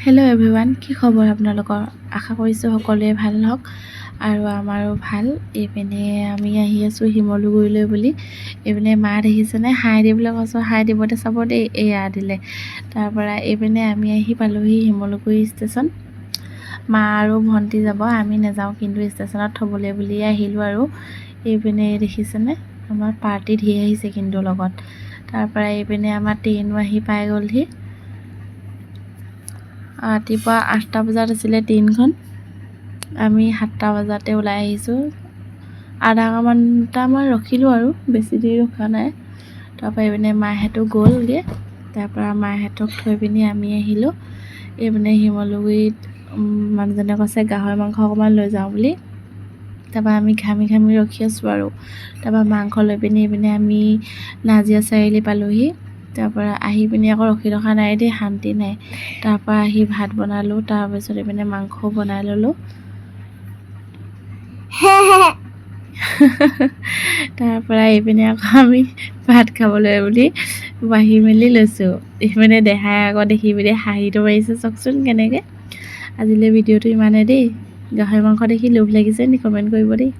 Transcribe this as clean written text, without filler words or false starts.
Hello' everyone, কি খবৰ আপোনালোকৰ? আশা কৰিছোঁ সকলোৱে ভাল হওক আৰু আমাৰো ভাল। এইপিনে আমি আহি আছোঁ শিমলুগুৰিলৈ বুলি। এইপিনে মা দেখিছেনে? হাই দিবলৈ কৈছোঁ, হাই দিবতে চাব দেই, এয়া দিলে। তাৰপৰা এইপিনে আমি আহি পালোহি শিমলুগুৰি ষ্টেচন। মা আৰু ভণ্টি যাব, আমি নাযাওঁ, কিন্তু ষ্টেচনত থ'বলৈ বুলিয়ে আহিলোঁ। আৰু এইপিনে দেখিছেনে, আমাৰ পাৰ্টি ধেৰ আহিছে কিন্তু লগত। তাৰপৰা এইপিনে আমাৰ ট্ৰেইনো আহি পাই গ'লহি। ৰাতিপুৱা 8টা বজাত আছিলে ট্ৰেইনখন, আমি 7টা বজাতে ওলাই আহিছোঁ। আধা ঘণ্টামান ৰখিলোঁ আৰু বেছি দেৰি ৰখা নাই। তাৰপৰা এইপিনে মাহঁতো গ'লগৈ। তাৰপৰা মাহঁতক থৈ পিনি আমি আহিলোঁ। এইপিনে শিমলুগুৰিত মানুহজনে কৈছে গাহৰি মাংস অকণমান লৈ যাওঁ বুলি। তাৰপৰা আমি ঘামি ঘামি ৰখি আছোঁ আৰু। তাৰপৰা মাংস লৈ পিনি এইপিনে আমি নাজিৰা চাৰিআলি পালোঁহি। তাৰপৰা আহি পিনি আকৌ ৰখি থকা নাই দেই, শান্তি নাই। তাৰপৰা আহি ভাত বনালোঁ, তাৰপিছত এইপিনে মাংসও বনাই ল'লোঁ। তাৰপৰা এইপিনে আকৌ আমি ভাত খাবলৈ বুলি বাঢ়ি মেলি লৈছোঁ। এইপিনে দেহাই আকৌ দেখি পিনি হাঁহিটো মাৰিছে, চাওকচোন কেনেকৈ। আজিলৈ ভিডিঅ'টো ইমানে দেই। গাহৰি মাংস দেখি লোভ লাগিছে নি? কমেণ্ট কৰিব দেই।